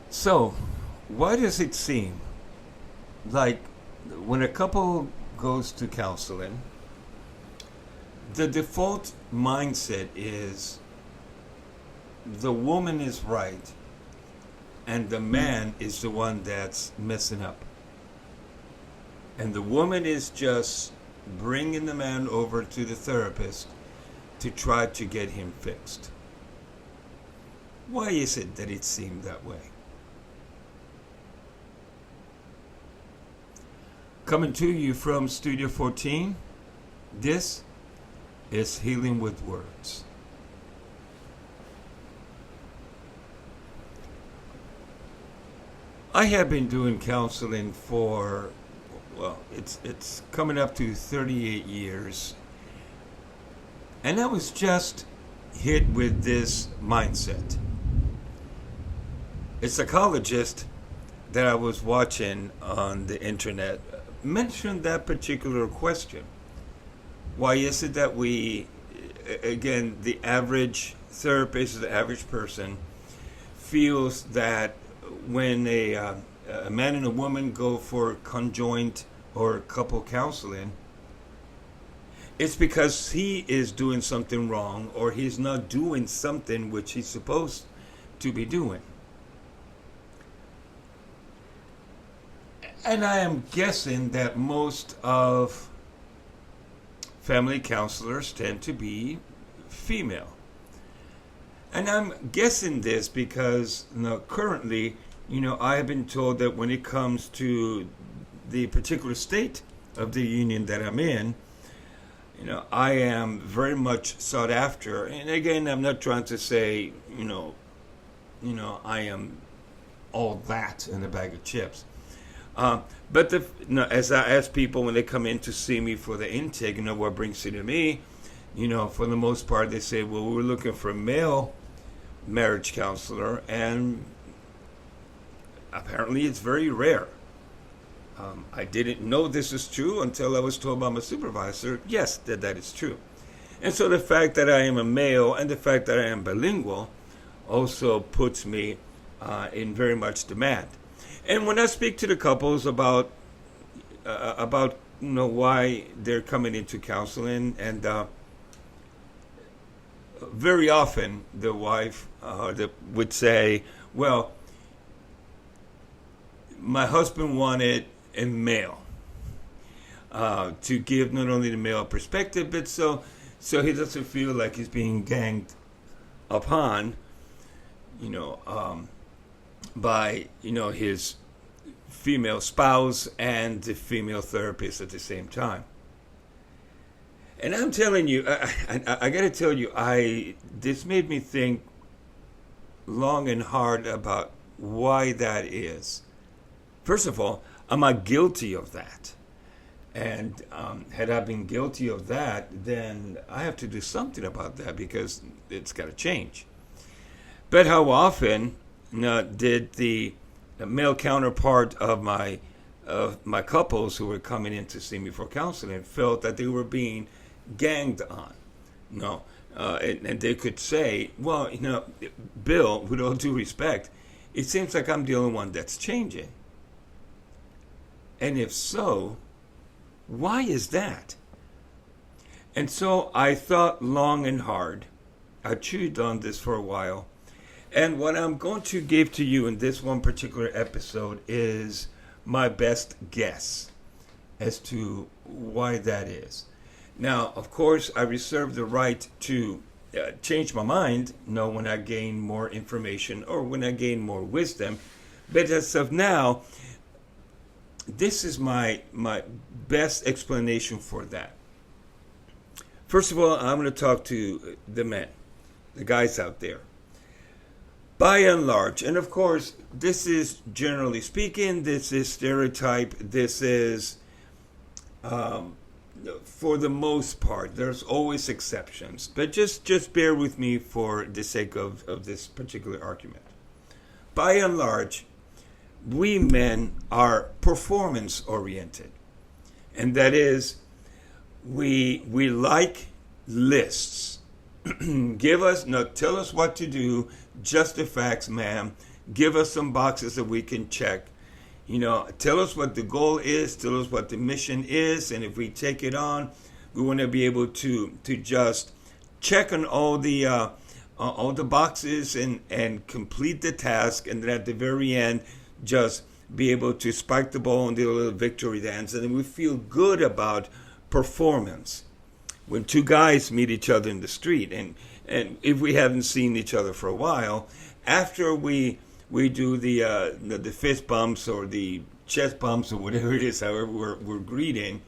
So, why does it seem like when a couple goes to counseling, the default mindset is the woman is right and the man is the one that's messing up? And the woman is just bringing the man over to the therapist to try to get him fixed. Why is it that it seemed that way? Coming to you from Studio 14, this is Healing with Words. I have been doing counseling for, well, it's coming up to 38 years. And I was just hit with this mindset. A psychologist that I was watching on the internet mentioned that particular question. Why is it that we, again, the average therapist, the average person, feels that when a man and a woman go for conjoint or couple counseling, it's because he is doing something wrong or he's not doing something which he's supposed to be doing? And I am guessing that most of family counselors tend to be female. And I'm guessing this because currently, I have been told that when it comes to the particular state of the union that I'm in, I am very much sought after. And again, I'm not trying to say, I am all that in a bag of chips. But as I ask people when they come in to see me for the intake, what brings you to me, for the most part, they say, well, we're looking for a male marriage counselor, and apparently it's very rare. I didn't know this is true until I was told by my supervisor, yes, that is true. And so the fact that I am a male and the fact that I am bilingual also puts me in very much demand. And when I speak to the couples about why they're coming into counseling, and very often the wife would say, "Well, my husband wanted a male to give not only the male perspective, but so he doesn't feel like he's being ganged upon, by his female spouse and the female therapist at the same time." And I'm telling you, I got to tell you, this made me think long and hard about why that is. First of all, am I guilty of that? And had I been guilty of that, then I have to do something about that because it's got to change. But how often did the male counterpart of my couples who were coming in to see me for counseling felt that they were being ganged on? And they could say, well, Bill, with all due respect, it seems like I'm the only one that's changing. And if so, why is that? And so I thought long and hard. I chewed on this for a while. And what I'm going to give to you in this one particular episode is my best guess as to why that is. Now, of course, I reserve the right to change my mind, when I gain more information or when I gain more wisdom. But as of now, this is my best explanation for that. First of all, I'm going to talk to the men, the guys out there. By and large, and of course, this is generally speaking, this is stereotype, this is, for the most part, there's always exceptions. But just bear with me for the sake of this particular argument. By and large, we men are performance oriented. And that is, we like lists. Tell us what to do, just the facts, ma'am. give us some boxes that we can check. Tell us what the goal is, tell us what the mission is, and if we take it on, we want to be able to just check on all the boxes and complete the task, and then at the very end, just be able to spike the ball and do a little victory dance, and then we feel good about performance. When two guys meet each other in the street, and if we haven't seen each other for a while, after we do the fist bumps or the chest bumps or whatever it is, however we're greeting,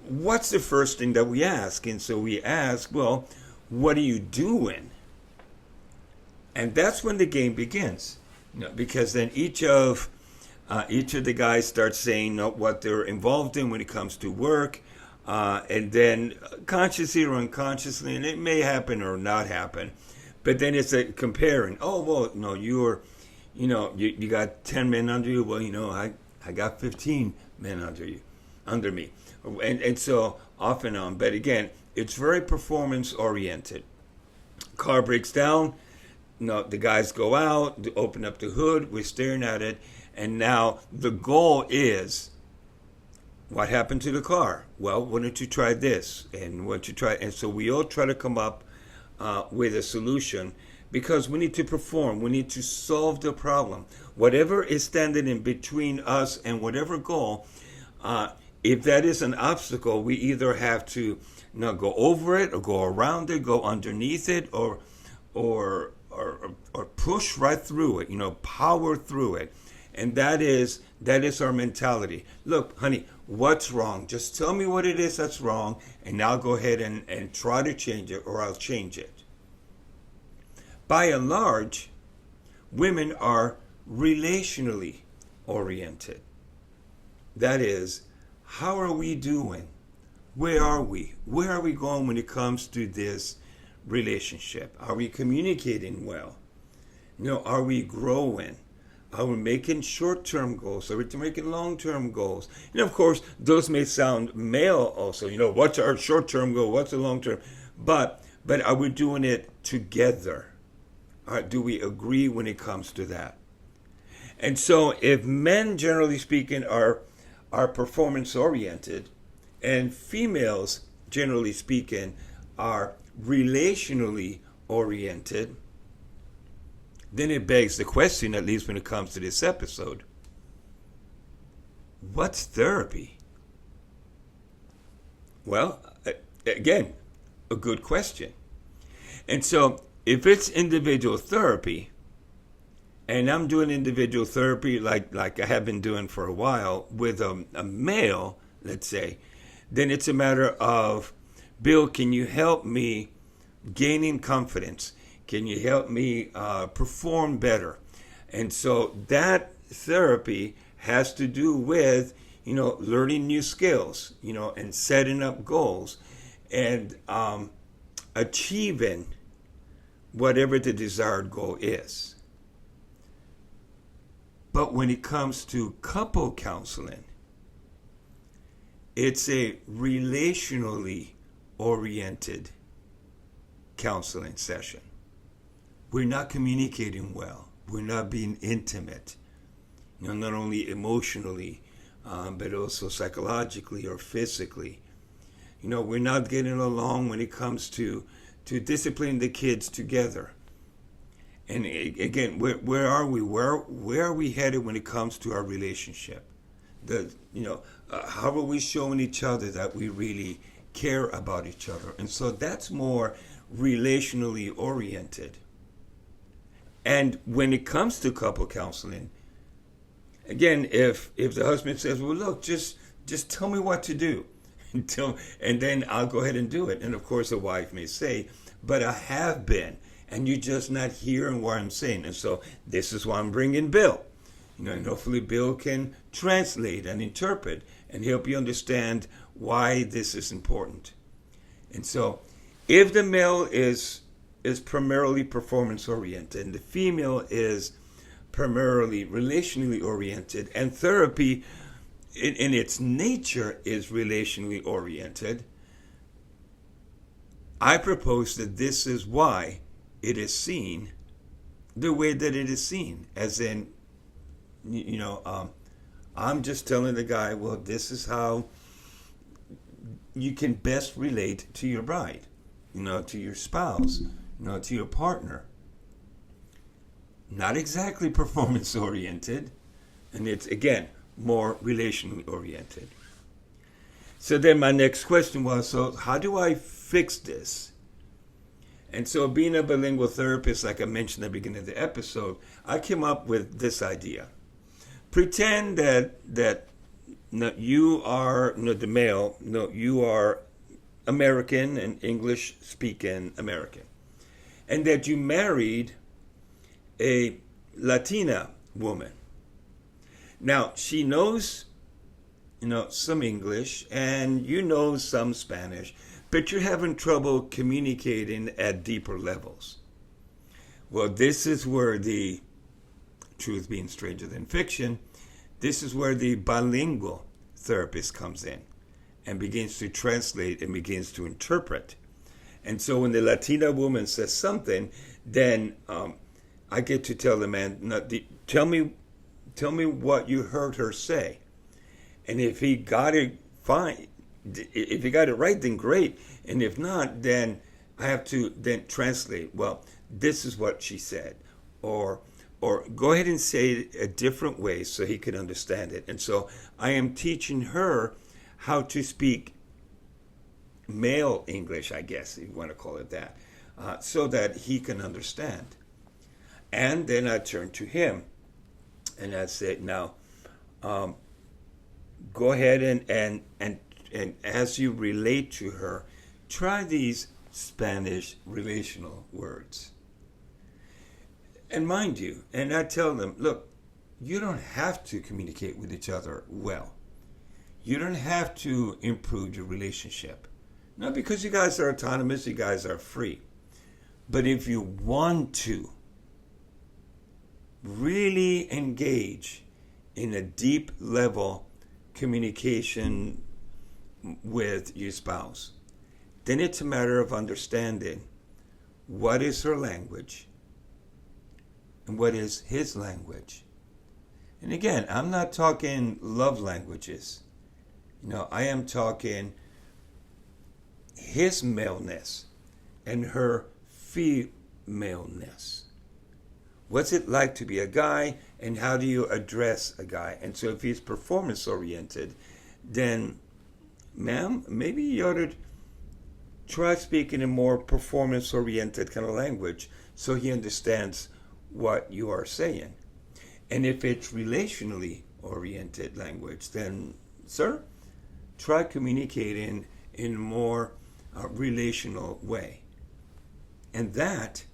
what's the first thing that we ask? And so we ask, well, what are you doing? And that's when the game begins, because then each of the guys starts saying what they're involved in when it comes to work, and then consciously or unconsciously, and it may happen or not happen, but then it's a comparing. Oh, well, no, you got 10 men under you. Well, I got 15 men under me. And so off and on. But again, it's very performance oriented. Car breaks down. The guys go out, open up the hood. We're staring at it. And now the goal is, what happened to the car? Well, why don't you try this? And so we all try to come up with a solution, because we need to perform. We need to solve the problem. Whatever is standing in between us and whatever goal, if that is an obstacle, we either have to go over it or go around it, go underneath it, or push right through it, power through it. And that is our mentality. Look, honey, what's wrong? Just tell me what it is that's wrong, and I'll go ahead and try to change it, or I'll change it. By and large, women are relationally oriented. That is, how are we doing? Where are we? Where are we going when it comes to this relationship? Are we communicating well? Are we growing? Are we making short-term goals? Are we making long-term goals? Of course, those may sound male also. What's our short-term goal? What's the long-term? But are we doing it together? Do we agree when it comes to that? And so if men, generally speaking, are performance-oriented, and females, generally speaking, are relationally oriented, then it begs the question, at least when it comes to this episode, what's therapy? Well, again, a good question. And so if it's individual therapy, and I'm doing individual therapy like I have been doing for a while with a male, let's say, then it's a matter of, Bill, can you help me gaining confidence? Can you help me perform better? And so that therapy has to do with, learning new skills, and setting up goals and achieving whatever the desired goal is. But when it comes to couple counseling, it's a relationally oriented counseling session. We're not communicating well. We're not being intimate, not only emotionally, but also psychologically or physically. We're not getting along when it comes to disciplining the kids together. And again, where are we? Where are we headed when it comes to our relationship? How are we showing each other that we really care about each other? And so that's more relationally oriented. And when it comes to couple counseling, again, if the husband says, well, look, just tell me what to do, and then I'll go ahead and do it. And of course, the wife may say, but I have been, and you're just not hearing what I'm saying. And so this is why I'm bringing Bill. And hopefully Bill can translate and interpret and help you understand why this is important. And so if the male is primarily performance oriented and the female is primarily relationally oriented, and therapy in its nature is relationally oriented, I propose that this is why it is seen the way that it is seen, as in, I'm just telling the guy, well, this is how you can best relate to your bride, to your spouse, to your partner. Not exactly performance oriented, and it's, again, more relationally oriented. So then my next question was, so how do I fix this? And so, being a bilingual therapist, like I mentioned at the beginning of the episode, I came up with this idea. Pretend that you are the male, you are American and English speaking American, and that you married a Latina woman. Now, she knows some English and some Spanish, but you're having trouble communicating at deeper levels. Well, this is where the truth being stranger than fiction, this is where the bilingual therapist comes in and begins to translate and begins to interpret. And so when the Latina woman says something, then I get to tell the man, tell me what you heard her say. And if he got it, fine. If he got it right, then great. And if not, then I have to then translate. Well, this is what she said. Or go ahead and say it a different way so he can understand it. And so I am teaching her how to speak male English, I guess, if you want to call it that, so that he can understand. And then I turn to him and I said, now, go ahead and as you relate to her, try these Spanish relational words. And mind you, and I tell them, look, you don't have to communicate with each other well. You don't have to improve your relationship. Not because you guys are autonomous, you guys are free. But if you want to really engage in a deep level communication with your spouse, then it's a matter of understanding what is her language and what is his language. And again, I'm not talking love languages. I am talking his maleness and her femaleness. What's it like to be a guy, and how do you address a guy? And so if he's performance oriented, then, ma'am, maybe you ought to try speaking a more performance oriented kind of language so he understands what you are saying. And if it's relationally oriented language, then, sir, try communicating in a more relational way. And that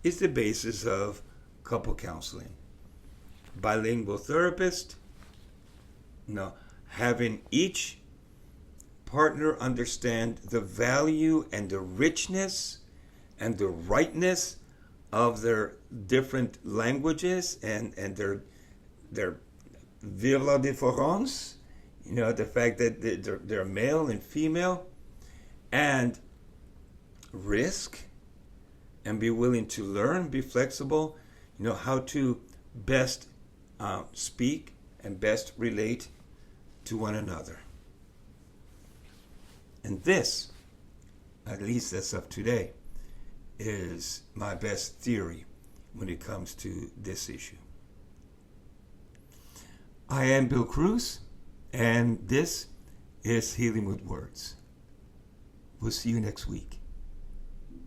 is the basis of couple counseling. Bilingual therapist, having each partner understand the value and the richness and the rightness of their different languages and their vive la différence, the fact that they're male and female, and risk and be willing to learn, be flexible, how to best speak and best relate to one another. And this, at least as of today, is my best theory when it comes to this issue. I am Bill Cruz, and this is Healing with Words. We'll see you next week.